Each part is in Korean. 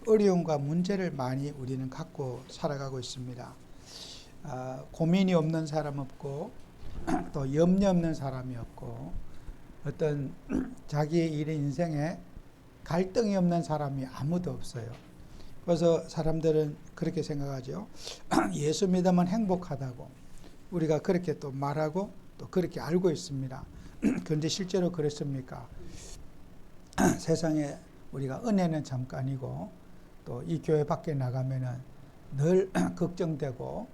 어려움과 문제를 많이 우리는 갖고 살아가고 있습니다. 고민이 없는 사람 없고 또 염려 없는 사람이 없고 어떤 자기의 일의 인생에 갈등이 없는 사람이 아무도 없어요. 그래서 사람들은 그렇게 생각하죠. 예수 믿으면 행복하다고 우리가 그렇게 또 말하고 또 그렇게 알고 있습니다. 그런데 실제로 그렇습니까? 세상에 우리가 은혜는 잠깐이고 또 이 교회 밖에 나가면은 늘 걱정되고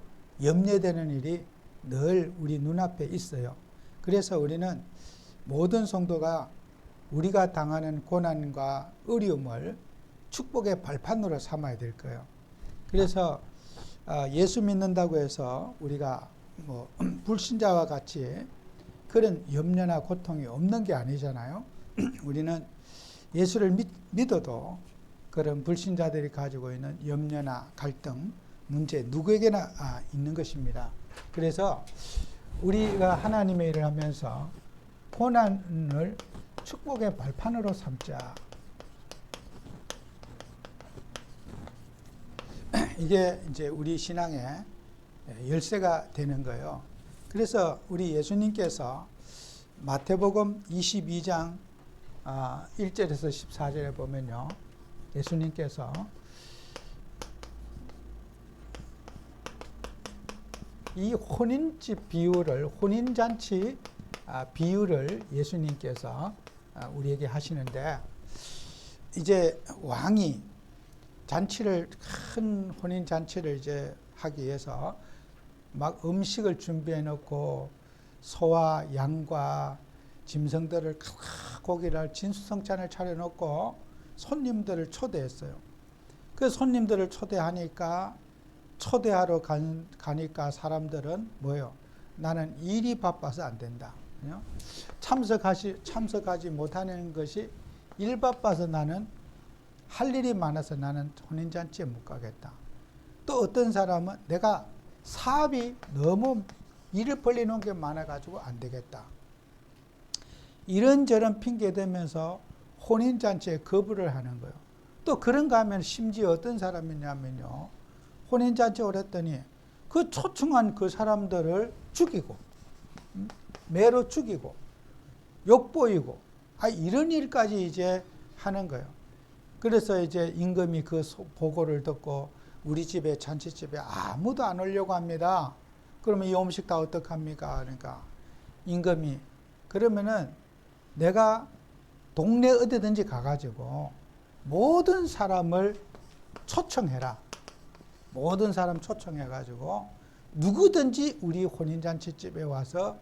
염려되는 일이 늘 우리 눈앞에 있어요. 그래서 우리는 모든 성도가 우리가 당하는 고난과 어려움을 축복의 발판으로 삼아야 될 거예요. 그래서 예수 믿는다고 해서 우리가 뭐 불신자와 같이 그런 염려나 고통이 없는 게 아니잖아요. 우리는 예수를 믿어도 그런 불신자들이 가지고 있는 염려나 갈등, 문제 누구에게나 있는 것입니다. 그래서 우리가 하나님의 일을 하면서 고난을 축복의 발판으로 삼자. 이게 이제 우리 신앙의 열쇠가 되는 거예요. 그래서 우리 예수님께서 마태복음 22장 1절에서 14절에 보면요. 예수님께서 이 혼인집 비유를, 혼인잔치 비유를 예수님께서 우리에게 하시는데, 이제 왕이 잔치를, 큰 혼인잔치를 이제 하기 위해서 막 음식을 준비해 놓고 소와 양과 짐승들을 고기를 진수성찬을 차려 놓고 손님들을 초대했어요. 그 손님들을 초대하니까 초대하러 가니까 사람들은 뭐요? 나는 일이 바빠서 안 된다. 참석하지 못하는 것이 일 바빠서 나는 할 일이 많아서 나는 혼인잔치에 못 가겠다. 또 어떤 사람은 내가 사업이 너무 일을 벌리는 게 많아가지고 안 되겠다. 이런저런 핑계 대면서 혼인잔치에 거부를 하는 거예요. 또 그런가 하면 심지어 어떤 사람이냐면요. 혼인잔치에 오랬더니 그 초청한 그 사람들을 죽이고, 매로 죽이고, 욕보이고, 이런 일까지 이제 하는 거예요. 그래서 이제 임금이 그 보고를 듣고 우리 집에 잔치집에 아무도 안 오려고 합니다. 그러면 이 음식 다 어떡합니까? 그러니까 임금이 그러면은 내가 동네 어디든지 가가지고 모든 사람을 초청해라. 모든 사람 초청해가지고 누구든지 우리 혼인잔치집에 와서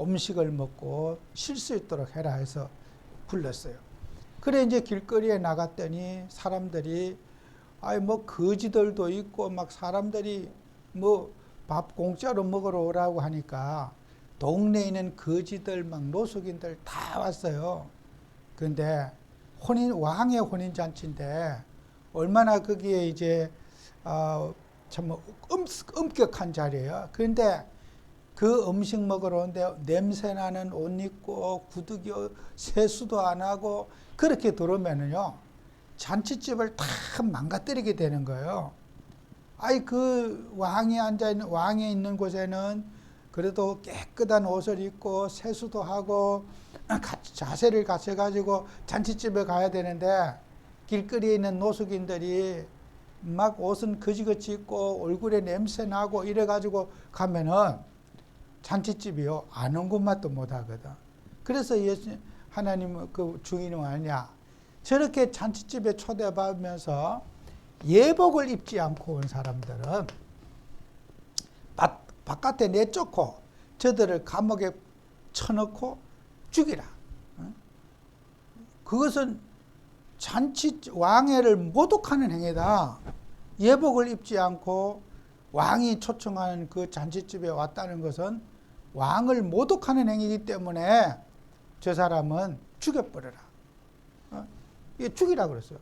음식을 먹고 쉴 수 있도록 해라 해서 불렀어요. 그래 이제 길거리에 나갔더니 사람들이 뭐 거지들도 있고 막 사람들이 뭐 밥 공짜로 먹으러 오라고 하니까 동네에 있는 거지들 막 노숙인들 다 왔어요. 그런데 왕의 혼인잔치인데 얼마나 거기에 이제 참 엄격한 자리예요. 그런데 그 음식 먹으러 오는데 냄새나는 옷 입고 구두기 세수도 안 하고 그렇게 들어오면은요 잔치집을 다 망가뜨리게 되는 거예요. 그 왕이 있는 곳에는 그래도 깨끗한 옷을 입고 세수도 하고 자세를 갖춰가지고 잔치집에 가야 되는데 길거리에 있는 노숙인들이 막 옷은 거지같이 입고 얼굴에 냄새 나고 이래가지고 가면은 잔치집이요 아는 것만도 못 하거든. 그래서 하나님은 그 주인은 아니냐, 저렇게 잔치집에 초대받으면서 예복을 입지 않고 온 사람들은 바깥에 내쫓고 저들을 감옥에 쳐넣고 죽이라. 그것은 왕회를 모독하는 행위다. 예복을 입지 않고 왕이 초청하는 그 잔치집에 왔다는 것은 왕을 모독하는 행위이기 때문에 저 사람은 죽여버려라. 이게 죽이라고 그랬어요.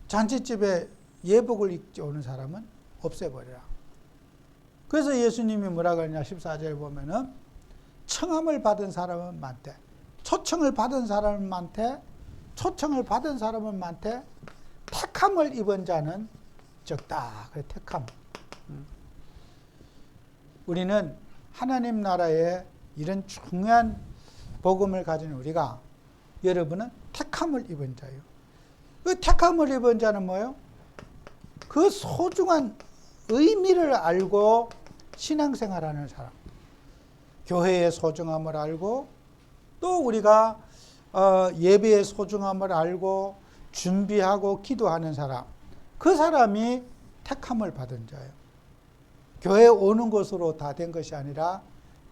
잔치집에 예복을 입지 오는 사람은 없애버려라. 그래서 예수님이 뭐라고 하냐 14절에 보면은 청함을 받은 사람은 많대. 초청을 받은 사람은 많대. 택 택함을 입은 자는 적다. 그래, 택함. 우리는 하나님 나라에 이런 중요한 복음을 가진 우리가, 여러분은 택함을 입은 자예요. 그 택함을 입은 자는 뭐예요? 그 소중한 의미를 알고 신앙생활하는 사람. 교회의 소중함을 알고, 또 우리가 예배의 소중함을 알고 준비하고 기도하는 사람. 그 사람이 택함을 받은 자예요. 교회에 오는 것으로 다 된 것이 아니라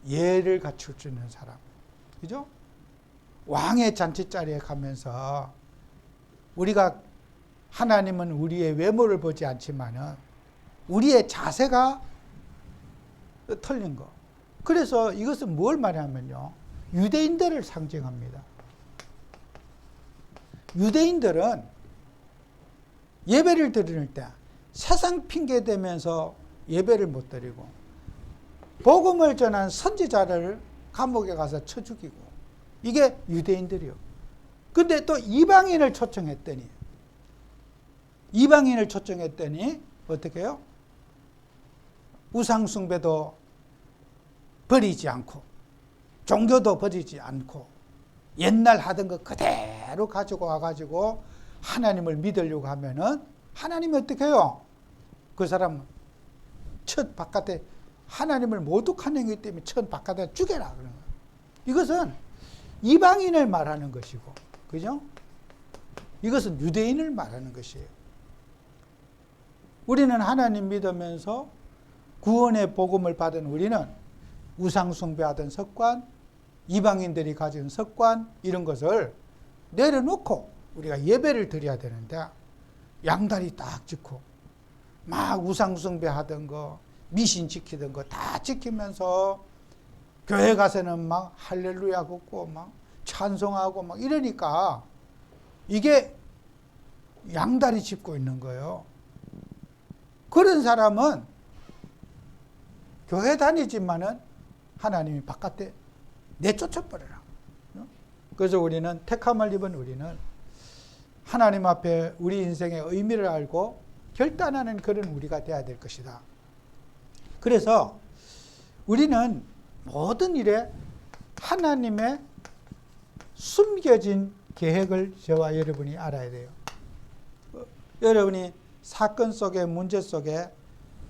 예를 갖출 수 있는 사람. 그죠? 왕의 잔치자리에 가면서 우리가, 하나님은 우리의 외모를 보지 않지만은 우리의 자세가 틀린 거. 그래서 이것은 뭘 말하냐면요, 유대인들을 상징합니다. 유대인들은 예배를 드릴 때 세상 핑계 대면서 예배를 못 드리고, 복음을 전한 선지자를 감옥에 가서 쳐 죽이고, 이게 유대인들이요. 근데 또 이방인을 초청했더니 어떻게 해요? 우상숭배도 버리지 않고 종교도 버리지 않고 옛날 하던 거 그대로 가지고 와가지고 하나님을 믿으려고 하면은, 하나님이 어떻게 해요? 그 사람 첫 바깥에, 하나님을 모독한 행위 때문에 첫 바깥에 죽여라 그러는 거예요. 이것은 이방인을 말하는 것이고, 그죠? 이것은 유대인을 말하는 것이에요. 우리는 하나님 믿으면서 구원의 복음을 받은 우리는 우상숭배하던 습관, 이방인들이 가진 습관, 이런 것을 내려놓고 우리가 예배를 드려야 되는데, 양다리 딱 짚고 막 우상숭배하던 거, 미신 지키던 거 다 지키면서 교회 가서는 막 할렐루야 걷고 막 찬송하고 막 이러니까 이게 양다리 짚고 있는 거예요. 그런 사람은 교회 다니지만은 하나님이 바깥에 내쫓아버려라. 그래서 우리는, 택함을 입은 우리는 하나님 앞에 우리 인생의 의미를 알고 결단하는 그런 우리가 돼야 될 것이다. 그래서 우리는 모든 일에 하나님의 숨겨진 계획을 저와 여러분이 알아야 돼요. 여러분이 사건 속에, 문제 속에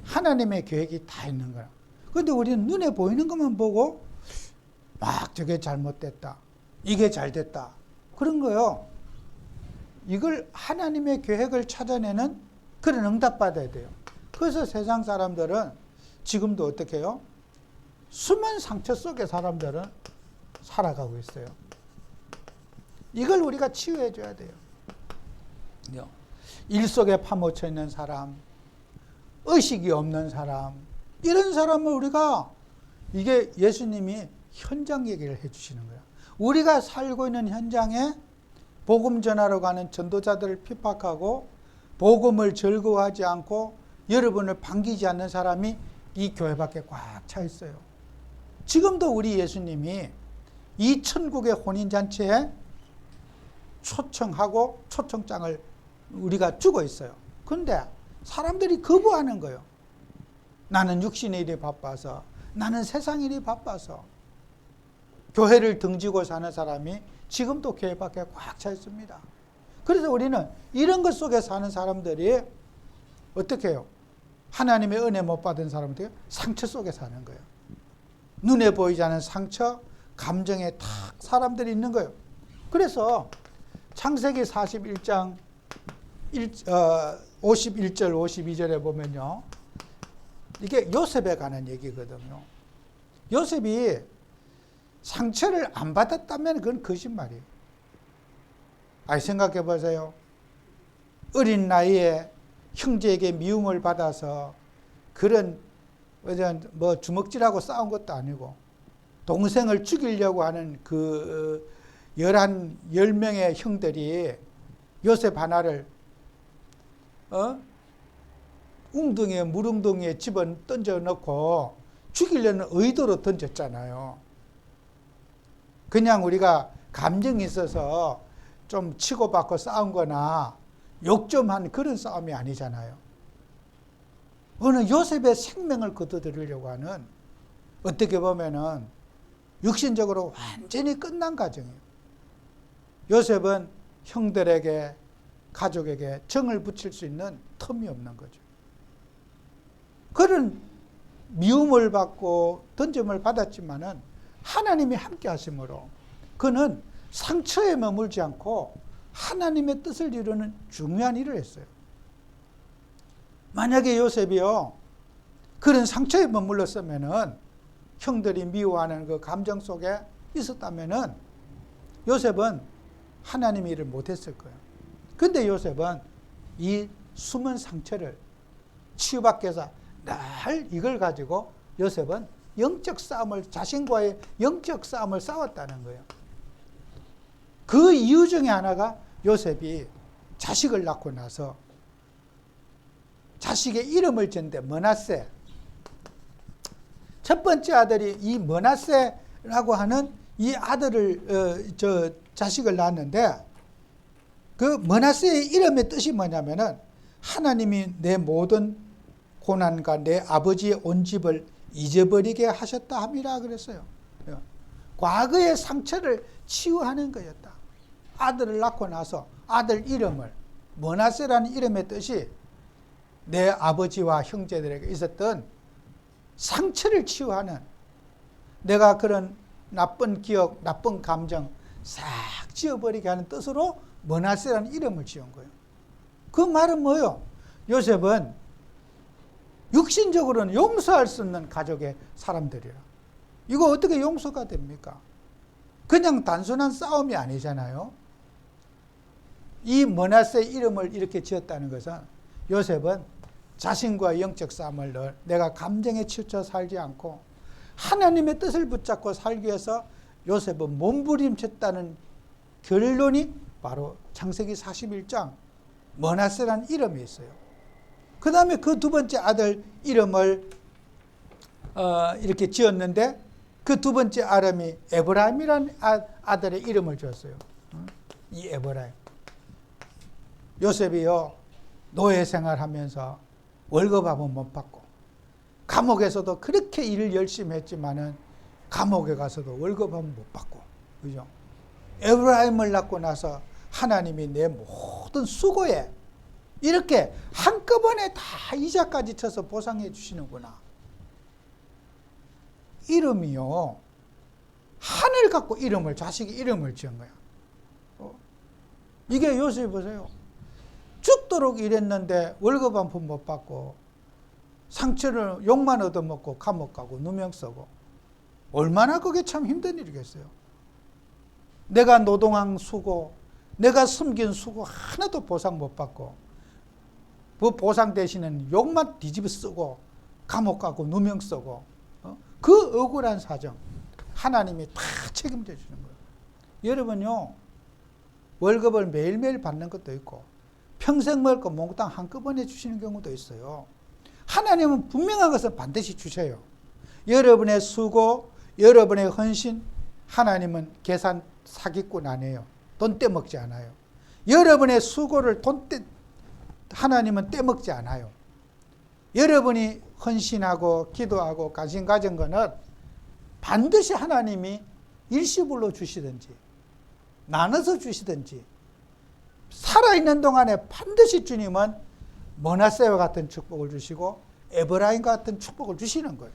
하나님의 계획이 다 있는 거야. 그런데 우리는 눈에 보이는 것만 보고 막 저게 잘못됐다, 이게 잘됐다, 그런 거요. 이걸 하나님의 계획을 찾아내는 그런 응답받아야 돼요. 그래서 세상 사람들은 지금도 어떻게 해요? 숨은 상처 속에 사람들은 살아가고 있어요. 이걸 우리가 치유해 줘야 돼요. 일 속에 파묻혀 있는 사람, 의식이 없는 사람, 이런 사람을 우리가, 이게 예수님이 현장 얘기를 해 주시는 거예요. 우리가 살고 있는 현장에 복음 전하러 가는 전도자들을 핍박하고 복음을 즐거워하지 않고 여러분을 반기지 않는 사람이 이 교회 밖에 꽉 차 있어요. 지금도 우리 예수님이 이 천국의 혼인잔치에 초청하고 초청장을 우리가 주고 있어요. 그런데 사람들이 거부하는 거예요. 나는 육신의 일이 바빠서, 나는 세상 일이 바빠서. 교회를 등지고 사는 사람이 지금도 교회 밖에 꽉 차 있습니다. 그래서 우리는 이런 것 속에 사는 사람들이 어떻게 해요? 하나님의 은혜 못 받은 사람들이 상처 속에 사는 거예요. 눈에 보이지 않는 상처, 감정에 탁 사람들이 있는 거예요. 그래서 창세기 41장 51절 52절에 보면요, 이게 요셉에 관한 얘기거든요. 요셉이 상처를 안 받았다면 그건 거짓말이에요. 아니, 생각해 보세요. 어린 나이에 형제에게 미움을 받아서 그런 뭐 주먹질하고 싸운 것도 아니고, 동생을 죽이려고 하는 그 10명의 형들이 요셉 하나를 웅덩이에, 물웅덩이에 집어 던져 넣고 죽이려는 의도로 던졌잖아요. 그냥 우리가 감정이 있어서 좀 치고받고 싸운 거나 욕점한 그런 싸움이 아니잖아요. 어느 요셉의 생명을 거둬들이려고 하는, 어떻게 보면은 육신적으로 완전히 끝난 가정이에요. 요셉은 형들에게, 가족에게 정을 붙일 수 있는 틈이 없는 거죠. 그런 미움을 받고 던짐을 받았지만은 하나님이 함께 하심으로 그는 상처에 머물지 않고 하나님의 뜻을 이루는 중요한 일을 했어요. 만약에 요셉이요, 그런 상처에 머물렀으면은, 형들이 미워하는 그 감정 속에 있었다면은 요셉은 하나님의 일을 못했을 거예요. 근데 요셉은 이 숨은 상처를 치유받기 위해서 늘 이걸 가지고 요셉은 영적 싸움을, 자신과의 영적 싸움을 싸웠다는 거예요. 그 이유 중에 하나가 요셉이 자식을 낳고 나서 자식의 이름을 지었는데 므낫세. 첫 번째 아들이 이 므낫세라고 하는 이 아들을 자식을 낳았는데, 그 므낫세의 이름의 뜻이 뭐냐면은 하나님이 내 모든 고난과 내 아버지의 온 집을 잊어버리게 하셨다 함이라 그랬어요. 과거의 상처를 치유하는 거였다. 아들을 낳고 나서 아들 이름을, 므낫세라는 이름의 뜻이 내 아버지와 형제들에게 있었던 상처를 치유하는, 내가 그런 나쁜 기억, 나쁜 감정 싹 지워버리게 하는 뜻으로 므낫세라는 이름을 지은 거예요. 그 말은 뭐예요? 요셉은 육신적으로는 용서할 수 없는 가족의 사람들이라. 이거 어떻게 용서가 됩니까? 그냥 단순한 싸움이 아니잖아요. 이 므낫세 이름을 이렇게 지었다는 것은 요셉은 자신과 영적 싸움을 늘 내가 감정에 치우쳐 살지 않고 하나님의 뜻을 붙잡고 살기 위해서 요셉은 몸부림쳤다는 결론이 바로 창세기 41장 므낫세라는 이름이 있어요. 그 다음에 그 두 번째 아들 이름을 이렇게 지었는데, 그 두 번째 아름이 에브라임이라는 아들의 이름을 지었어요. 이 에브라임. 요셉이요, 노예 생활하면서 월급 한번 못 받고, 감옥에서도 그렇게 일을 열심히 했지만은 감옥에 가서도 월급 한번 못 받고, 그죠? 에브라임을 낳고 나서 하나님이 내 모든 수고에 이렇게 한꺼번에 다 이자까지 쳐서 보상해 주시는구나. 이름이요, 하늘 갖고 이름을, 자식이 이름을 지은 거야. 이게 요셉 보세요. 죽도록 일했는데 월급 한 푼 못 받고, 상처를 욕만 얻어먹고 감옥 가고 누명 쓰고, 얼마나 그게 참 힘든 일이겠어요. 내가 노동한 수고, 내가 숨긴 수고 하나도 보상 못 받고, 그 보상 대신에는 욕만 뒤집어 쓰고 감옥 가고 누명 쓰고, 그 억울한 사정 하나님이 다 책임져 주는 거예요. 여러분요, 월급을 매일매일 받는 것도 있고 평생 먹을 거 몽땅 한꺼번에 주시는 경우도 있어요. 하나님은 분명한 것은 반드시 주셔요. 여러분의 수고, 여러분의 헌신, 하나님은 계산 사기꾼 아니에요. 돈 떼먹지 않아요. 여러분의 수고를 하나님은 떼먹지 않아요. 여러분이 헌신하고 기도하고 관심 가진 거는 반드시 하나님이 일시불로 주시든지 나눠서 주시든지, 살아있는 동안에 반드시 주님은 므낫세와 같은 축복을 주시고 에브라임과 같은 축복을 주시는 거예요.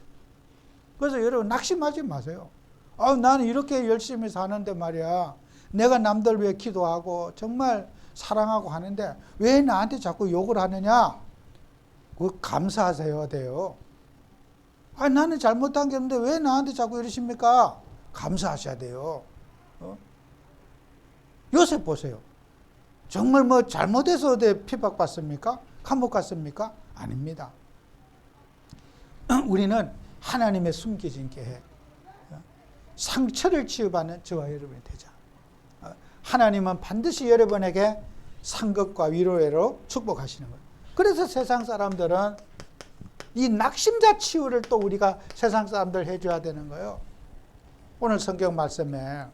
그래서 여러분 낙심하지 마세요. 나는 이렇게 열심히 사는데 말이야, 내가 남들 위해 기도하고 정말 사랑하고 하는데 왜 나한테 자꾸 욕을 하느냐? 그거 감사하셔야 돼요. 나는 잘못한 게 없는데 왜 나한테 자꾸 이러십니까? 감사하셔야 돼요. 요셉 보세요. 정말 뭐 잘못해서 어디 핍박받습니까? 감옥 갔습니까? 아닙니다. 우리는 하나님의 숨겨진 계획, 상처를 치유받는 저와 여러분이 되자. 하나님은 반드시 여러분에게 상급과 위로로 축복하시는 거예요. 그래서 세상 사람들은 이 낙심자 치유를 또 우리가 세상 사람들 해줘야 되는 거예요. 오늘 성경 말씀에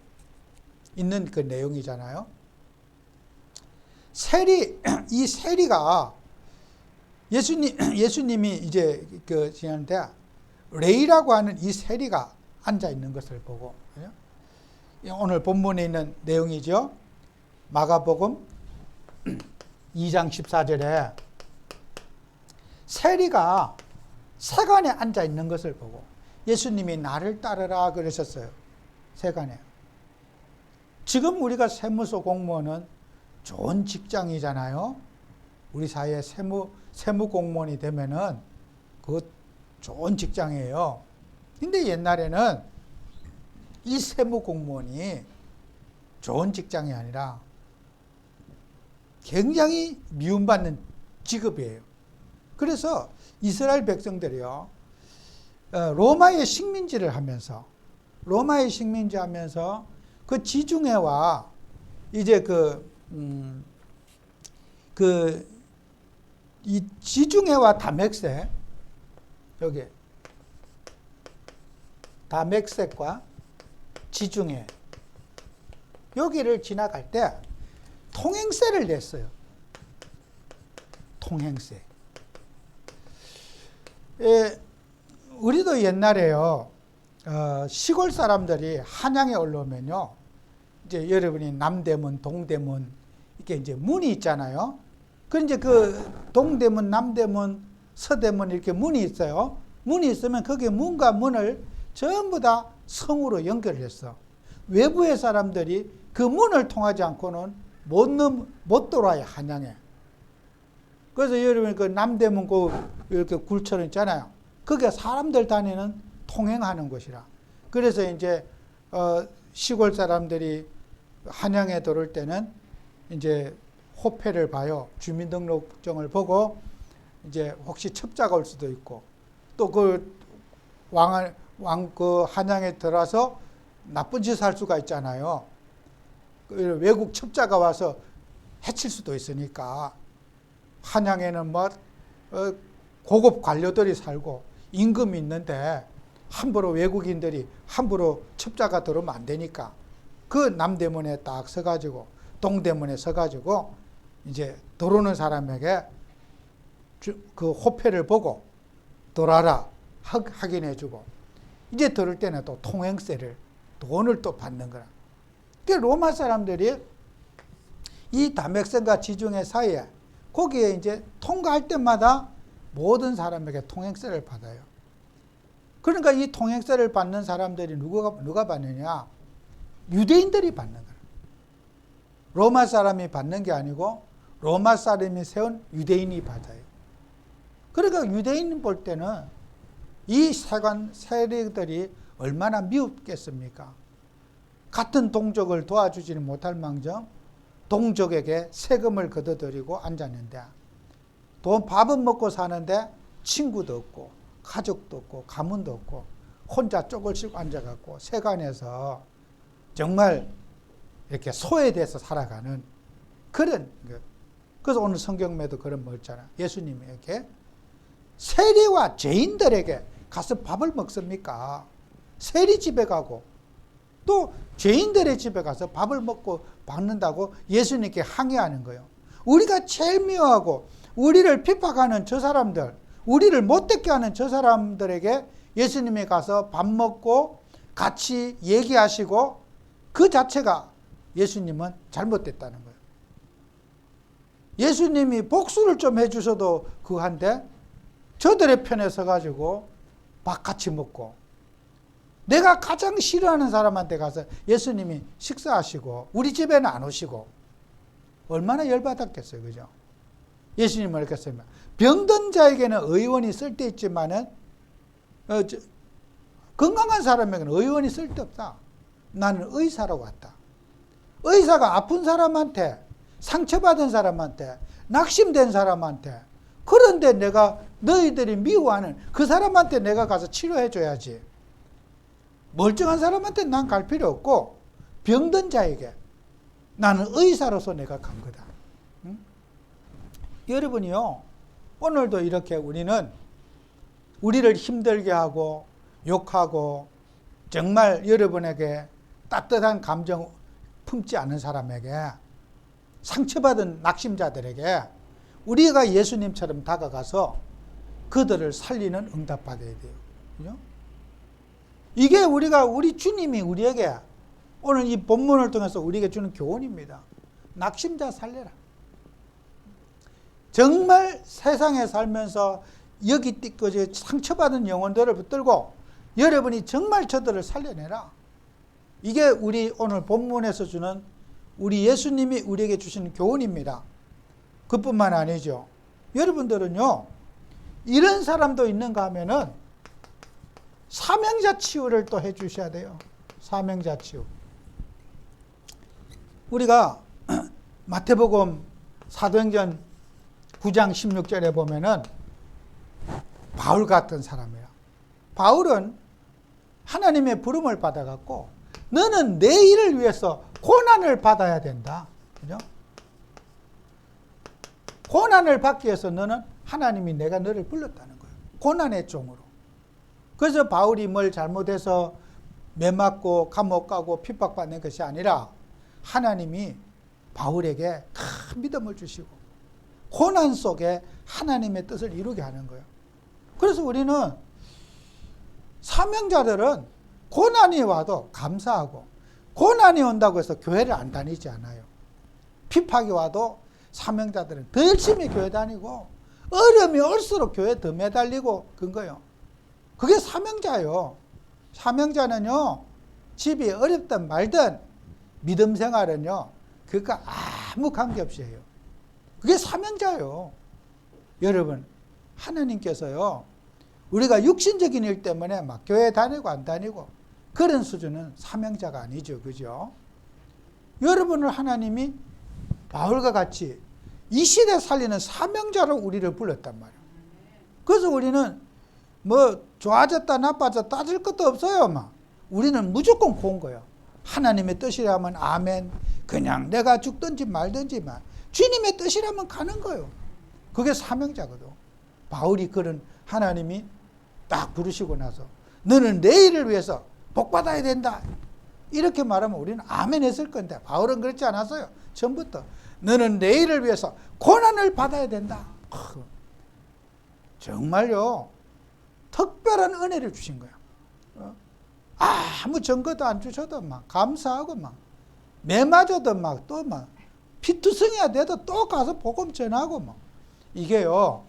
있는 그 내용이잖아요. 세리, 이 세리가 예수님이 이제 지는데 레이라고 하는 이 세리가 앉아 있는 것을 보고, 오늘 본문에 있는 내용이죠. 마가복음 2장 14절에 세리가 세간에 앉아 있는 것을 보고 예수님이 나를 따르라 그러셨어요. 세간에. 지금 우리가 세무서 공무원은 좋은 직장이잖아요. 우리 사회에 세무 공무원이 되면은 그 좋은 직장이에요. 근데 옛날에는 이 세무 공무원이 좋은 직장이 아니라 굉장히 미움받는 직업이에요. 그래서 이스라엘 백성들이요, 로마의 식민지를 하면서 그 지중해와 이제 이 지중해와 다맥색, 여기 다맥색과 지중해, 여기를 지나갈 때 통행세를 냈어요. 통행세. 우리도 옛날에요, 시골 사람들이 한양에 올라오면요, 이제 여러분이 남대문, 동대문, 이렇게 이제 문이 있잖아요. 그 이제 그 동대문, 남대문, 서대문 이렇게 문이 있어요. 문이 있으면 거기에 문과 문을 전부 다 성으로 연결을 했어. 외부의 사람들이 그 문을 통하지 않고는 못 들어와요, 한양에. 그래서 여러분 그 남대문 이렇게 굴처럼 있잖아요. 그게 사람들 다니는 통행하는 곳이라. 그래서 이제 시골 사람들이 한양에 들어올 때는 이제 호패를 봐요. 주민등록증을 보고 이제 혹시 첩자가 올 수도 있고, 또 그 한양에 들어와서 나쁜 짓 할 수가 있잖아요. 외국 첩자가 와서 해칠 수도 있으니까 한양에는 뭐 고급 관료들이 살고 임금이 있는데 함부로 외국인들이 함부로 첩자가 들어오면 안 되니까 그 남대문에 딱 서가지고 동대문에 서가지고 이제 들어오는 사람에게 그 호패를 보고 들어와라 확인해주고, 이제 들을 때는 또 통행세를 돈을 또 받는 거라. 그 로마 사람들이 이 다맥색과 지중해 사이에 거기에 이제 통과할 때마다 모든 사람에게 통행세를 받아요. 그러니까 이 통행세를 받는 사람들이 누가 받느냐? 유대인들이 받는 거예요. 로마 사람이 받는 게 아니고 로마 사람이 세운 유대인이 받아요. 그러니까 유대인 볼 때는 이 세력들이 얼마나 미웠겠습니까? 같은 동족을 도와주지는 못할 망정 동족에게 세금을 걷어들이고 앉았는데, 밥은 먹고 사는데 친구도 없고 가족도 없고 가문도 없고 혼자 쪼글씩 앉아갖고 세간에서 정말 이렇게 소외돼서 살아가는 그런 것. 그래서 오늘 성경에도 그런 거 있잖아요. 예수님에게 세리와 죄인들에게 가서 밥을 먹습니까? 세리 집에 가고 또 죄인들의 집에 가서 밥을 먹고 받는다고 예수님께 항의하는 거예요. 우리가 제일 미워하고 우리를 핍박하는 저 사람들, 우리를 못되게 하는 저 사람들에게 예수님이 가서 밥 먹고 같이 얘기하시고, 그 자체가 예수님은 잘못됐다는 거예요. 예수님이 복수를 좀 해주셔도 그한데 저들의 편에 서가지고 밥 같이 먹고, 내가 가장 싫어하는 사람한테 가서 예수님이 식사하시고 우리 집에는 안 오시고 얼마나 열받았겠어요. 그죠? 예수님은 이렇게 했습니다. 병든 자에게는 의원이 쓸데있지만은 건강한 사람에게는 의원이 쓸데없다. 나는 의사로 왔다. 의사가 아픈 사람한테, 상처받은 사람한테, 낙심된 사람한테, 그런데 내가 너희들이 미워하는 그 사람한테 내가 가서 치료해줘야지. 멀쩡한 사람한테 난 갈 필요 없고 병든 자에게 나는 의사로서 내가 간 거다. 응? 여러분이요, 오늘도 이렇게 우리는 우리를 힘들게 하고 욕하고 정말 여러분에게 따뜻한 감정 품지 않은 사람에게 상처받은 낙심자들에게 우리가 예수님처럼 다가가서 그들을 살리는 응답받아야 돼요. 그죠? 이게 우리 주님이 우리에게 오늘 이 본문을 통해서 우리에게 주는 교훈입니다. 낙심자 살려라. 정말 세상에 살면서 여기 띠꺼지 상처받은 영혼들을 붙들고 여러분이 정말 저들을 살려내라. 이게 우리 오늘 본문에서 주는 우리 예수님이 우리에게 주시는 교훈입니다. 그뿐만 아니죠. 여러분들은요, 이런 사람도 있는가 하면은 사명자 치유를 또 해 주셔야 돼요. 사명자 치유. 우리가 마태복음 사도행전 9장 16절에 보면은 바울 같은 사람이야. 바울은 하나님의 부름을 받아갖고 너는 내 일을 위해서 고난을 받아야 된다. 그죠? 고난을 받기 위해서 너는 하나님이 내가 너를 불렀다는 거예요. 고난의 종으로. 그래서 바울이 뭘 잘못해서 매 맞고 감옥 가고 핍박받는 것이 아니라 하나님이 바울에게 큰 믿음을 주시고 고난 속에 하나님의 뜻을 이루게 하는 거예요. 그래서 우리는 사명자들은 고난이 와도 감사하고 고난이 온다고 해서 교회를 안 다니지 않아요. 핍박이 와도 사명자들은 더 열심히 교회 다니고 어려움이 올수록 교회에 더 매달리고 그런 거예요. 그게 사명자예요. 사명자는요, 집이 어렵든 말든 믿음 생활은요, 그거 아무 관계없이 해요. 그게 사명자예요. 여러분, 하나님께서요, 우리가 육신적인 일 때문에 막 교회 다니고 안 다니고 그런 수준은 사명자가 아니죠. 그죠? 여러분을 하나님이 바울과 같이 이 시대 살리는 사명자로 우리를 불렀단 말이에요. 그래서 우리는 뭐 좋아졌다 나빠졌다 따질 것도 없어요. 막. 우리는 무조건 고운 거예요. 하나님의 뜻이라면 아멘. 그냥 내가 죽든지 말든지 막 주님의 뜻이라면 가는 거예요. 그게 사명자거든. 바울이 그런 하나님이 딱 부르시고 나서 너는 내 일을 위해서 복받아야 된다. 이렇게 말하면 우리는 아멘 했을 건데 바울은 그렇지 않았어요. 처음부터 너는 내 일을 위해서 고난을 받아야 된다. 정말요. 특별한 은혜를 주신 거야. 아무 증거도 안 주셔도 막 감사하고 막 매 맞아도 막 또 막 피투성이야 돼도 또 가서 복음 전하고 막 이게요.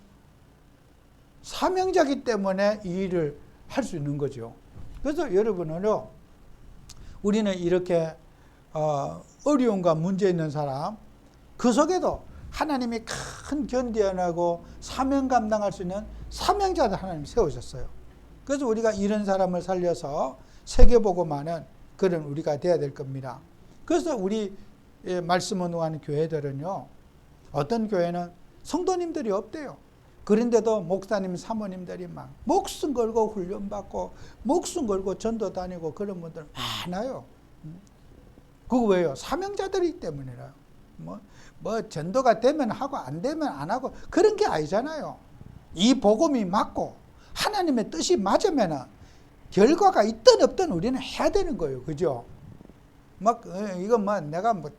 사명자기 때문에 이 일을 할 수 있는 거죠. 그래서 여러분은요. 우리는 이렇게 어려움과 문제 있는 사람 그 속에도 하나님이 큰 견디어내고 사명 감당할 수 있는 사명자들 하나님 세우셨어요. 그래서 우리가 이런 사람을 살려서 세계보고만은 그런 우리가 돼야 될 겁니다. 그래서 우리 말씀 운동하는 교회들은요. 어떤 교회는 성도님들이 없대요. 그런데도 목사님 사모님들이 막 목숨 걸고 훈련받고 목숨 걸고 전도 다니고 그런 분들 많아요. 그거 왜요? 사명자들이기 때문이라요. 뭐 전도가 되면 하고 안 되면 안 하고 그런 게 아니잖아요. 이 복음이 맞고 하나님의 뜻이 맞으면 결과가 있든 없든 우리는 해야 되는 거예요. 그죠? 막 이거 뭐 내가 뭐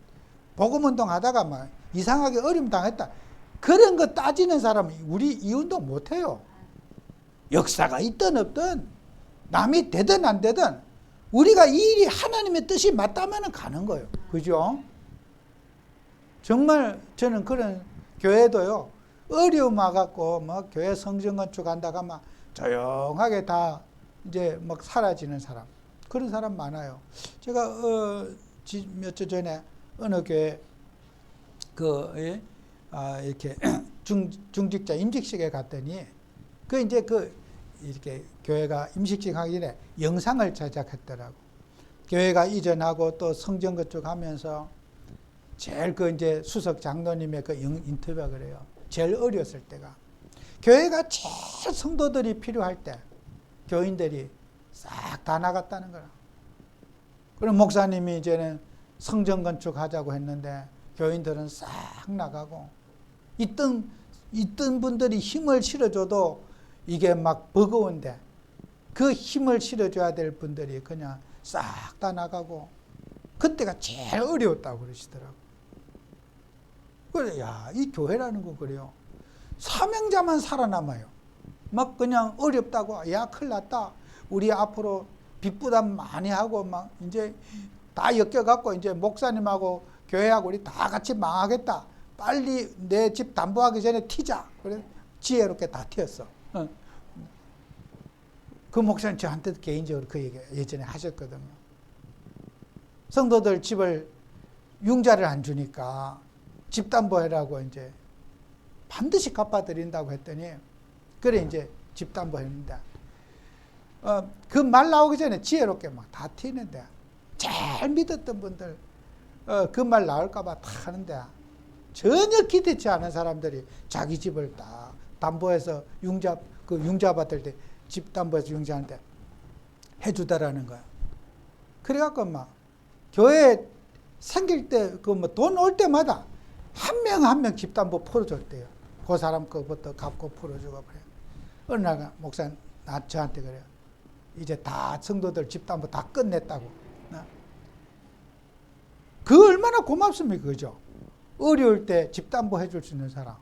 복음 운동 하다가 막 이상하게 어려움 당했다. 그런 거 따지는 사람은 우리 이 운동 못 해요. 역사가 있든 없든 남이 되든 안 되든 우리가 이 일이 하나님의 뜻이 맞다면 가는 거예요. 그죠? 정말 저는 그런 교회도요. 어려움 와갖고 막 교회 성전 건축한다가 막 조용하게 다 이제 막 사라지는 사람. 그런 사람 많아요. 제가 몇 주 전에 어느 교회 이렇게 중직자 임직식에 갔더니 이렇게 교회가 임직식 하기 전에 영상을 제작했더라고. 교회가 이전하고 또 성전 건축하면서 제일 이제 수석 장로님의 인터뷰가 그래요. 제일 어렸을 때가. 교회가 제일 성도들이 필요할 때 교인들이 싹 다 나갔다는 거라. 그럼 목사님이 이제는 성전 건축하자고 했는데 교인들은 싹 나가고 있던 분들이 힘을 실어줘도 이게 막 버거운데 그 힘을 실어줘야 될 분들이 그냥 싹 다 나가고 그때가 제일 어려웠다고 그러시더라고. 그래, 야, 이 교회라는 거 그래요. 사명자만 살아남아요. 막 그냥 어렵다고, 야, 큰일 났다. 우리 앞으로 빚 부담 많이 하고, 막 이제 다 엮여갖고, 이제 목사님하고 교회하고 우리 다 같이 망하겠다. 빨리 내 집 담보하기 전에 튀자. 그래, 지혜롭게 다 튀었어. 그 목사님 저한테도 개인적으로 그 얘기 예전에 하셨거든요. 성도들 집을 융자를 안 주니까 집담보해라고 이제 반드시 갚아드린다고 했더니, 그래 이제 집담보했는데, 그 말 나오기 전에 지혜롭게 막 다 튀는데, 잘 믿었던 분들 그 말 나올까봐 다 하는데, 전혀 기대치 않은 사람들이 자기 집을 다 담보해서 융자 받을 때 집담보해서 융자하는데 해주다라는 거야. 그래갖고 막 교회 생길 때 그 뭐 돈 올 때마다 한 명 한 명 집담보 풀어줬대요. 그 사람 거부터 갚고 풀어주고 그래. 어느 날 목사님 저한테 그래요. 이제 다 성도들 집담보 다 끝냈다고. 그 얼마나 고맙습니까, 그죠? 어려울 때 집담보 해줄 수 있는 사람,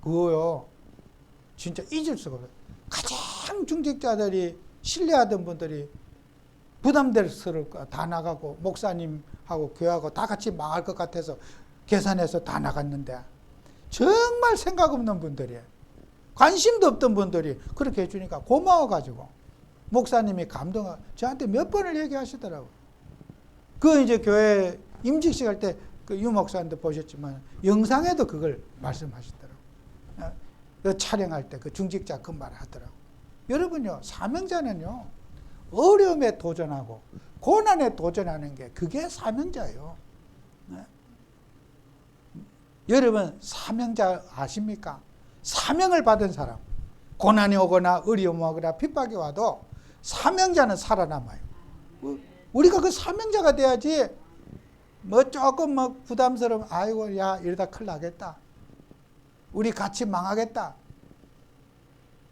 그거요 진짜 잊을 수가 없어요. 가장 중직자들이 신뢰하던 분들이 부담스러울까 다 나가고, 목사님하고 교회하고 다 같이 망할 것 같아서 계산해서 다 나갔는데, 정말 생각 없는 분들이, 관심도 없던 분들이 그렇게 해주니까 고마워가지고 목사님이 감동하고 저한테 몇 번을 얘기하시더라고요. 그 이제 교회 임직식 할 때 그 유 목사님도 보셨지만 영상에도 그걸 말씀하시더라고요. 그 촬영할 때 그 중직자 그 말을 하더라고요. 여러분요, 사명자는요, 어려움에 도전하고 고난에 도전하는 게 그게 사명자예요. 여러분 사명자 아십니까? 사명을 받은 사람, 고난이 오거나 어려움이 오거나 핍박이 와도 사명자는 살아남아요. 우리가 그 사명자가 돼야지, 뭐 조금 뭐 부담스러우면 아이고 야 이러다 큰일 나겠다, 우리 같이 망하겠다,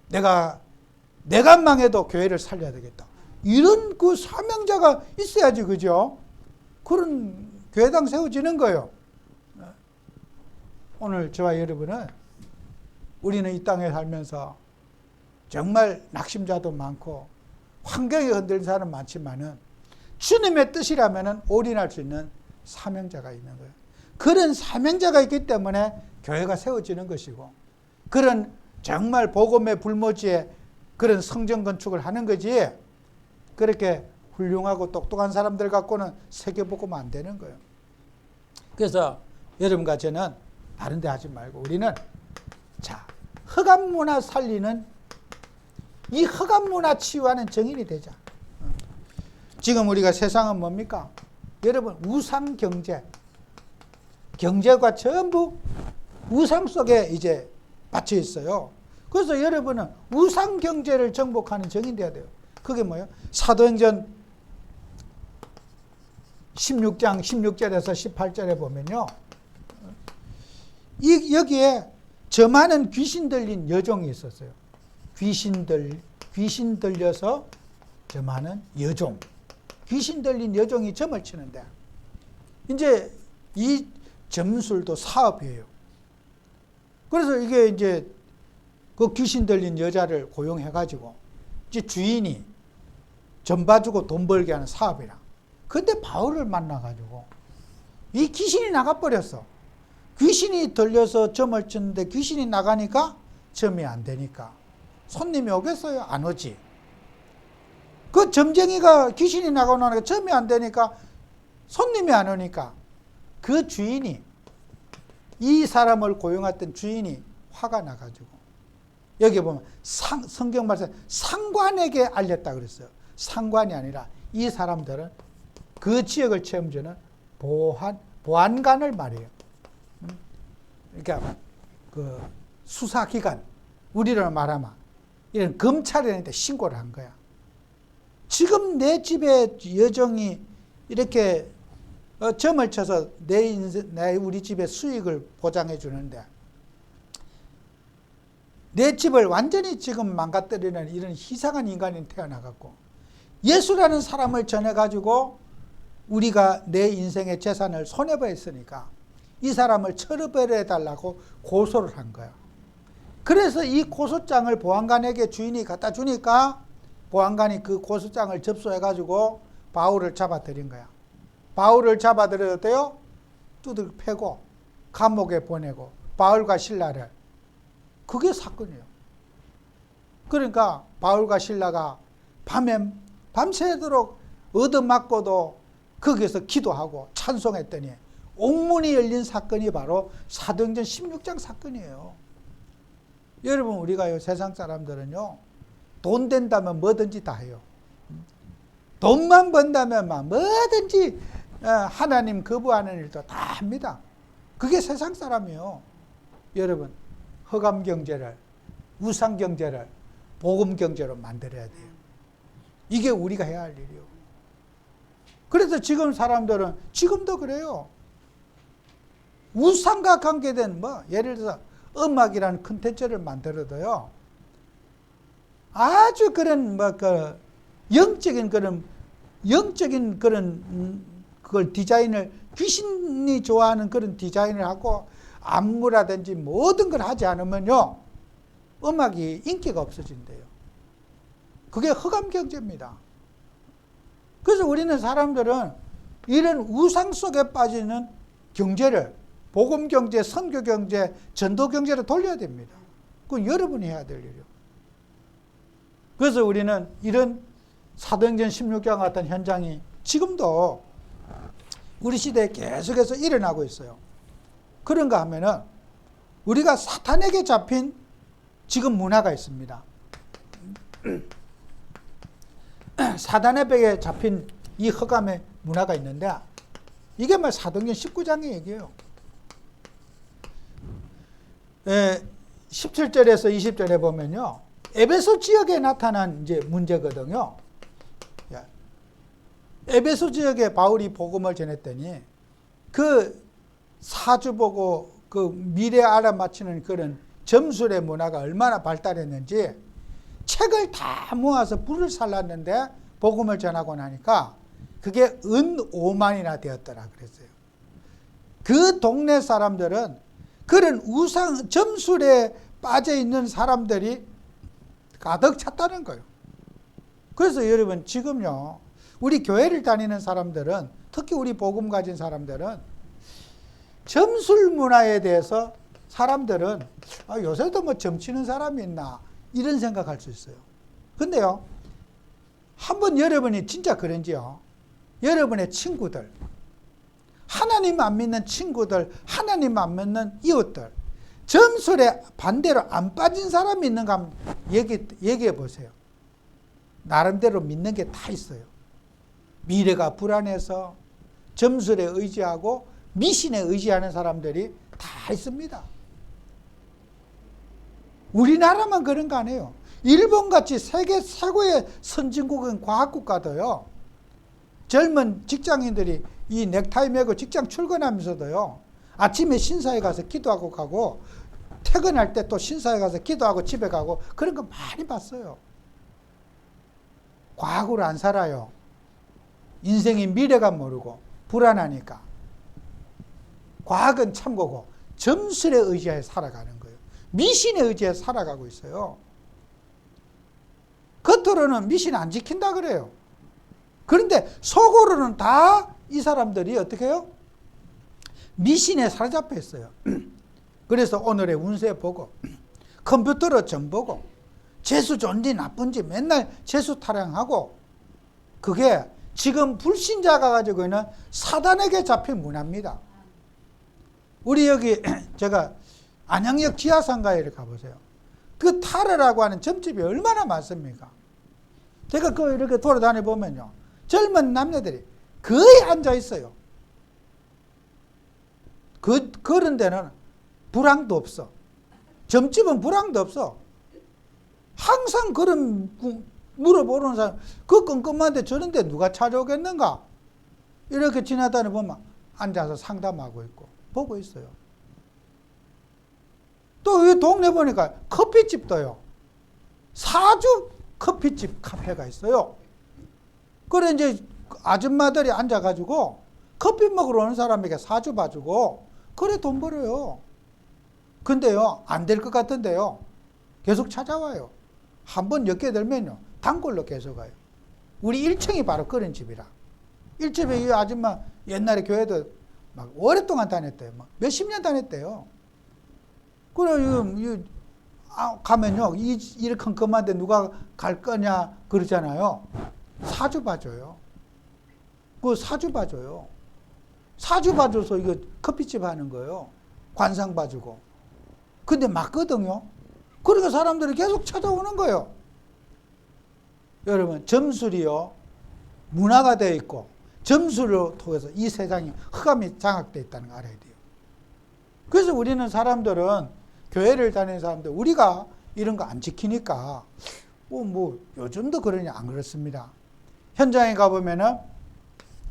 내가 망해도 교회를 살려야 되겠다, 이런 그 사명자가 있어야지, 그죠? 그런 교회당 세워지는 거예요. 오늘 저와 여러분은, 우리는 이 땅에 살면서 정말 낙심자도 많고 환경이 흔들린 사람 많지만은 주님의 뜻이라면은 올인할 수 있는 사명자가 있는 거예요. 그런 사명자가 있기 때문에 교회가 세워지는 것이고, 그런 정말 복음의 불모지에 그런 성전 건축을 하는 거지, 그렇게 훌륭하고 똑똑한 사람들 갖고는 세계 복음 안 되는 거예요. 그래서 여러분과 저는 다른 데 하지 말고, 우리는 자, 흑암 문화 살리는, 이 흑암 문화 치유하는 정인이 되자. 지금 우리가 세상은 뭡니까? 여러분, 우상 경제, 경제가 전부 우상 속에 이제 받쳐 있어요. 그래서 여러분은 우상 경제를 정복하는 정인 돼야 돼요. 그게 뭐예요? 사도행전 16장 16절에서 18절에 보면요, 여기에 저 많은 귀신 들린 여종이 있었어요. 귀신 들려서 저 많은 여종, 귀신 들린 여종이 점을 치는데, 이제 이 점술도 사업이에요. 그래서 이게 이제 그 귀신 들린 여자를 고용해가지고 이제 주인이 점 봐주고 돈 벌게 하는 사업이라. 근데 바울을 만나가지고 이 귀신이 나가버렸어. 귀신이 들려서 점을 쳤는데 귀신이 나가니까 점이 안 되니까 손님이 오겠어요? 안 오지. 그 점쟁이가 귀신이 나가고 나니까 점이 안 되니까 손님이 안 오니까 그 주인이, 이 사람을 고용했던 주인이 화가 나가지고, 여기 보면 성경 말씀 상관에게 알렸다 그랬어요. 상관이 아니라 이 사람들은 그 지역을 책임지는 보안관을 말해요. 그러니까 그 수사기관, 우리로 말하면 이런 검찰한테 신고를 한 거야. 지금 내 집에 여종이 이렇게 점을 쳐서 우리 집의 수익을 보장해 주는데, 내 집을 완전히 지금 망가뜨리는 이런 이상한 인간이 태어나갖고 예수라는 사람을 전해가지고 우리가 내 인생의 재산을 손해보였으니까 이 사람을 처벌해달라고 고소를 한 거야. 그래서 이 고소장을 보안관에게 주인이 갖다 주니까 보안관이 그 고소장을 접수해가지고 바울을 잡아들인 거야. 바울을 잡아들였대요. 두들 패고 감옥에 보내고 바울과 실라를. 그게 사건이에요. 그러니까 바울과 실라가 밤새도록 얻어맞고도 거기서 기도하고 찬송했더니 옥문이 열린 사건이 바로 사도행전 16장 사건이에요. 여러분, 우리가요, 세상 사람들은요, 돈 된다면 뭐든지 다 해요. 돈만 번다면 막 뭐든지 하나님 거부하는 일도 다 합니다. 그게 세상 사람이에요. 여러분, 허감 경제를, 우상 경제를 복음 경제로 만들어야 돼요. 이게 우리가 해야 할 일이에요. 그래서 지금 사람들은 지금도 그래요. 우상과 관계된 예를 들어서 음악이라는 콘텐츠를 만들어도요, 아주 그런 영적인 그걸 디자인을, 귀신이 좋아하는 그런 디자인을 하고 안무라든지 모든 걸 하지 않으면요, 음악이 인기가 없어진대요. 그게 흑암 경제입니다. 그래서 우리는 사람들은 이런 우상 속에 빠지는 경제를 복음 경제, 선교 경제, 전도 경제로 돌려야 됩니다. 그건 여러분이 해야 될 일이에요. 그래서 우리는 이런 사도행전 16장 같은 현장이 지금도 우리 시대에 계속해서 일어나고 있어요. 그런가 하면은 우리가 사탄에게 잡힌 지금 문화가 있습니다. 사단에게 잡힌 이 흑암의 문화가 있는데, 이게 사도행전 19장의 얘기예요. 17절에서 20절에 보면요, 에베소 지역에 나타난 이제 문제거든요. 에베소 지역에 바울이 복음을 전했더니 그 사주 보고 그 미래 알아맞히는 그런 점술의 문화가 얼마나 발달했는지 책을 다 모아서 불을 살랐는데 복음을 전하고 나니까 그게 은 5만이나 되었더라 그랬어요. 그 동네 사람들은 그런 우상 점술에 빠져 있는 사람들이 가득 찼다는 거예요. 그래서 여러분, 지금요, 우리 교회를 다니는 사람들은, 특히 우리 복음 가진 사람들은 점술 문화에 대해서 사람들은 요새도 점치는 사람이 있나 이런 생각할 수 있어요. 근데요, 한번 여러분이 진짜 그런지요, 여러분의 친구들, 하나님 안 믿는 친구들, 하나님 안 믿는 이웃들, 점술에 반대로 안 빠진 사람이 있는가 한번 얘기해 보세요. 나름대로 믿는 게 다 있어요. 미래가 불안해서 점술에 의지하고 미신에 의지하는 사람들이 다 있습니다. 우리나라만 그런 거 아니에요. 일본같이 세계 최고의 선진국인 과학국가도요, 젊은 직장인들이 이 넥타이 메고 직장 출근하면서도요, 아침에 신사에 가서 기도하고 가고 퇴근할 때 또 신사에 가서 기도하고 집에 가고 그런 거 많이 봤어요. 과학으로 안 살아요. 인생의 미래가 모르고 불안하니까. 과학은 참고고 점술에 의지하여 살아가는 거예요. 미신에 의지해 살아가고 있어요. 겉으로는 미신 안 지킨다 그래요. 그런데 속으로는 다 이 사람들이 어떻게 해요? 미신에 사로잡혀 있어요. 그래서 오늘의 운세 보고 컴퓨터로 점 보고 재수 좋은지 나쁜지 맨날 재수 타령하고, 그게 지금 불신자가 가지고 있는 사단에게 잡힌 문화입니다. 우리 여기 제가 안양역 지하상가에 가보세요. 그 타르라고 하는 점집이 얼마나 많습니까? 제가 이렇게 돌아다니 보면요, 젊은 남녀들이 거의 앉아 있어요. 그런 데는 불황도 없어. 점집은 불황도 없어. 항상 그런 물어보는 사람, 그 끔끔한데 저런데 누가 찾아오겠는가? 이렇게 지나다니 보면 앉아서 상담하고 있고 보고 있어요. 또 이 동네 보니까 커피집도요, 사주 커피집 카페가 있어요. 그래 이제 아줌마들이 앉아가지고 커피 먹으러 오는 사람에게 사주 봐주고 그래 돈 벌어요. 근데요, 안 될 것 같은데요, 계속 찾아와요. 한번 엮게 되면요, 단골로 계속 가요. 우리 1층이 바로 그런 집이라. 1집에 이 아줌마 옛날에 교회도 막 오랫동안 다녔대요. 막 몇십 년 다녔대요. 그래, 가면요, 이렇게 컴컴한데 누가 갈 거냐 그러잖아요. 사주 봐줘요. 그 사주 봐줘요. 사주 봐줘서 이거 커피집 하는 거예요. 관상 봐주고. 근데 맞거든요. 그러니까 사람들이 계속 찾아오는 거예요. 여러분, 점술이요, 문화가 되어 있고 점술을 통해서 이 세상이 흑암이 장악되어 있다는 걸 알아야 돼요. 그래서 우리는 사람들은, 교회를 다니는 사람들, 우리가 이런 거 안 지키니까 뭐 요즘도 그러냐, 안 그렇습니다. 현장에 가보면은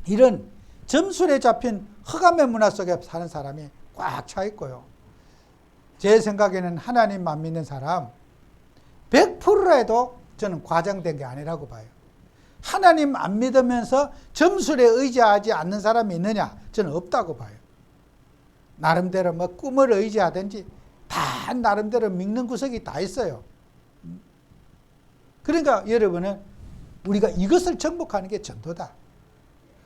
이런 점술에 잡힌 흑암의 문화 속에 사는 사람이 꽉 차 있고요. 제 생각에는 하나님만 믿는 사람 100%라 해도 저는 과장된 게 아니라고 봐요. 하나님 안 믿으면서 점술에 의지하지 않는 사람이 있느냐? 저는 없다고 봐요. 나름대로 뭐 꿈을 의지하든지 다 나름대로 믿는 구석이 다 있어요. 그러니까 여러분은 우리가 이것을 정복하는 게 전도다.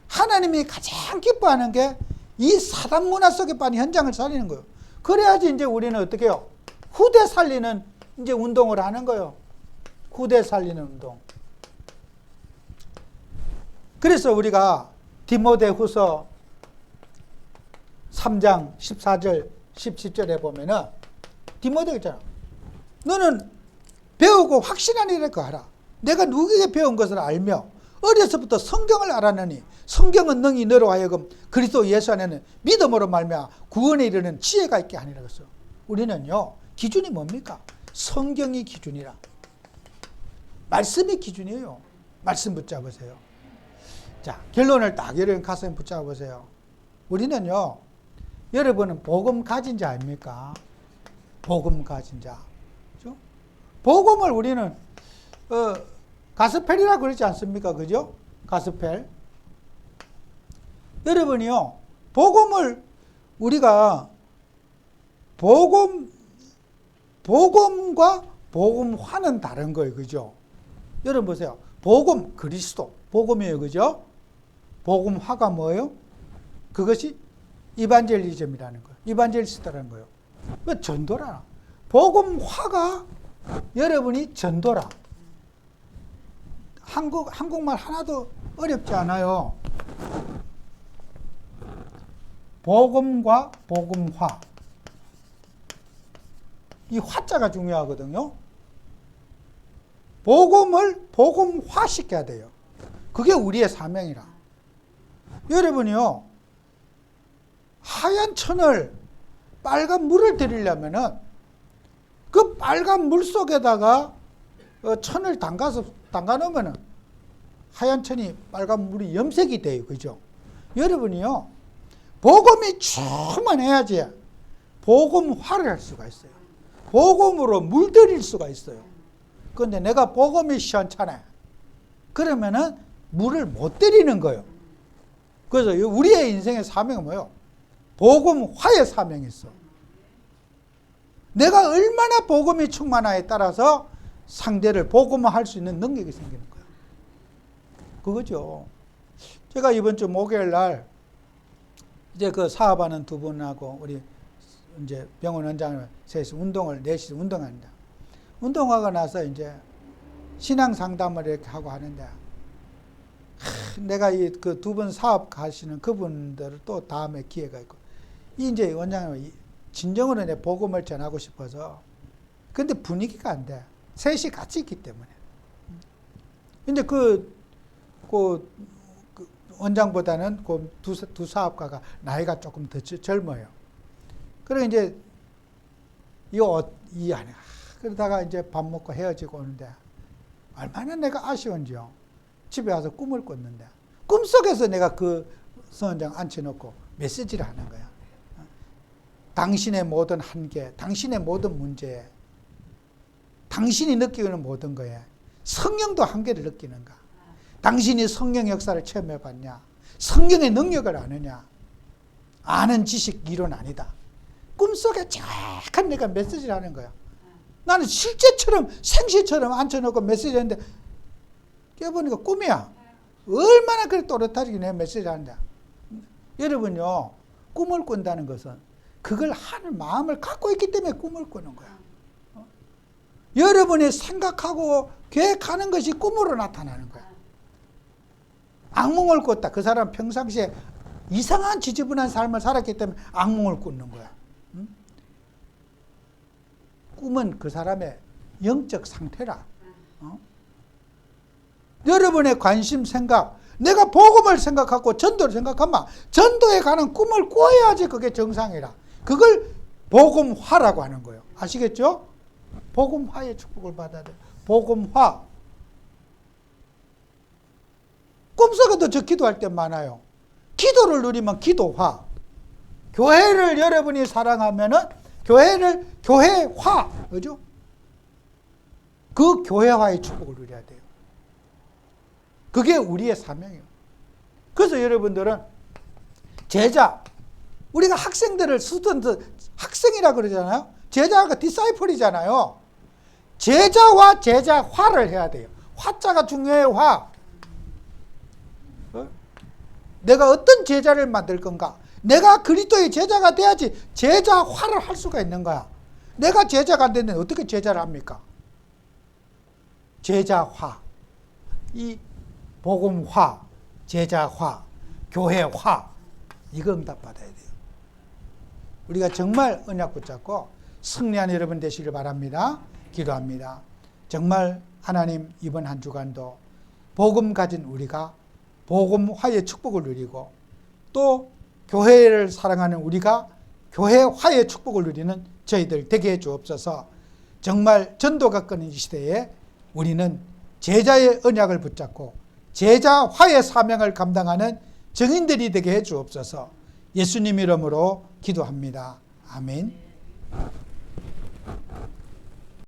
하나님이 가장 기뻐하는 게 이 사단 문화 속에 빠진 현장을 살리는 거예요. 그래야지 이제 우리는 어떻게 해요? 후대 살리는 이제 운동을 하는 거예요. 후대 살리는 운동. 그래서 우리가 디모데후서 3장 14절 17절에 보면은 디모데가 있잖아. 너는 배우고 확신한 일을 거하라. 내가 누구에게 배운 것을 알며 어려서부터 성경을 알았느니 성경은 능히 너로 하여금 그리스도 예수 안에는 믿음으로 말미암아 구원에 이르는 지혜가 있게 하니라 그랬어. 우리는요, 기준이 뭡니까? 성경이 기준이라. 말씀이 기준이에요. 말씀 붙잡으세요. 자, 결론을 딱 여러분 가슴에 붙잡으세요. 우리는요, 여러분은 복음 가진 자 아닙니까? 복음 가진 자. 그죠? 복음을 우리는 가스펠이라고 그러지 않습니까? 그죠? 가스펠. 여러분이요, 복음을 우리가 복음과 복음화는 다른 거예요. 그죠? 여러분 보세요. 복음, 그리스도, 복음이에요. 그죠? 복음화가 뭐예요? 그것이 이반젤리즘이라는 거예요. 이반젤리스트라는 거예요. 왜 전도라? 복음화가 여러분이 전도라. 한국말 하나도 어렵지 않아요. 복음과 복음화. 이 화자가 중요하거든요. 복음을 복음화시켜야 돼요. 그게 우리의 사명이라. 여러분이요, 하얀 천을 빨간 물을 들이려면은 그 빨간 물 속에다가 천을 담가 놓으면은 하얀 천이 빨간 물이 염색이 돼요. 그죠? 여러분이요, 복음이 충만해야지 복음화를 할 수가 있어요. 복음으로 물들일 수가 있어요. 그런데 내가 복음이 시원찮아. 그러면은 물을 못 들이는 거예요. 그래서 우리의 인생의 사명은 뭐예요? 복음화의 사명이 있어. 내가 얼마나 복음이 충만하에 따라서 상대를 복음화할 수 있는 능력이 생기는 거예요. 그거죠. 제가 이번 주 목요일 날 이제 그 사업하는 두 분하고 우리 이제 병원 원장을 셋이 넷이 운동합니다. 운동하고 나서 이제 신앙 상담을 이렇게 하고 하는데, 내가 그 두 분 사업 가시는 그분들을 또 다음에 기회가 있고, 이제 원장님 진정으로 내 복음을 전하고 싶어서, 근데 분위기가 안 돼. 셋이 같이 있기 때문에. 근데 그 원장보다는 그 두 사업가가 나이가 조금 더 젊어요. 그리고 이제 이 안에 그러다가 이제 밥 먹고 헤어지고 오는데 얼마나 내가 아쉬운지요. 집에 와서 꿈을 꿨는데 꿈속에서 내가 그 선원장 앉혀놓고 메시지를 하는 거야. 당신의 모든 한계, 당신의 모든 문제, 당신이 느끼는 모든 거에 성령도 한계를 느끼는가? 당신이 성령 역사를 체험해봤냐? 성령의 능력을 아느냐? 아는 지식 이론 아니다. 꿈속에 정확한 내가 메시지를 하는 거야. 나는 실제처럼 생시처럼 앉혀놓고 메시지 하는데 깨보니까 꿈이야. 얼마나 그래 또렷하게 내 메시지 하느냐. 여러분요, 꿈을 꾼다는 것은 그걸 하는 마음을 갖고 있기 때문에 꿈을 꾸는 거야. 여러분이 생각하고 계획하는 것이 꿈으로 나타나는 거야. 악몽을 꿨다. 그 사람 평상시에 이상한 지저분한 삶을 살았기 때문에 악몽을 꾸는 거야. 꿈은 그 사람의 영적 상태라. 여러분의 관심, 생각, 내가 복음을 생각하고 전도를 생각하면 전도에 가는 꿈을 꿔야지 그게 정상이라. 그걸 복음화라고 하는 거예요. 아시겠죠? 복음화의 축복을 받아야 돼요. 복음화. 꿈속에도 저 기도할 때 많아요. 기도를 누리면 기도화. 교회를 여러분이 사랑하면은 교회화. 그죠? 그 교회화의 축복을 누려야 돼요. 그게 우리의 사명이에요. 그래서 여러분들은 제자, 우리가 학생들을 스튜던트, 학생이라 그러잖아요. 제자가 디사이플이잖아요. 제자와 제자화를 해야 돼요. 화자가 중요해요. 화. 내가 어떤 제자를 만들 건가? 내가 그리스도의 제자가 돼야지 제자화를 할 수가 있는 거야. 내가 제자가 안 되는데 어떻게 제자를 합니까? 제자화. 이 복음화, 제자화, 교회화, 이거 응답받아야 돼요. 우리가 정말 언약 붙잡고 승리한 여러분 되시길 바랍니다. 기도합니다. 정말 하나님 이번 한 주간도 복음 가진 우리가 복음화의 축복을 누리고 또 교회를 사랑하는 우리가 교회화의 축복을 누리는 저희들 되게 해 주옵소서. 정말 전도가 끊인 이 시대에 우리는 제자의 언약을 붙잡고 제자화의 사명을 감당하는 증인들이 되게 해 주옵소서. 예수님 이름으로 기도합니다. 아멘.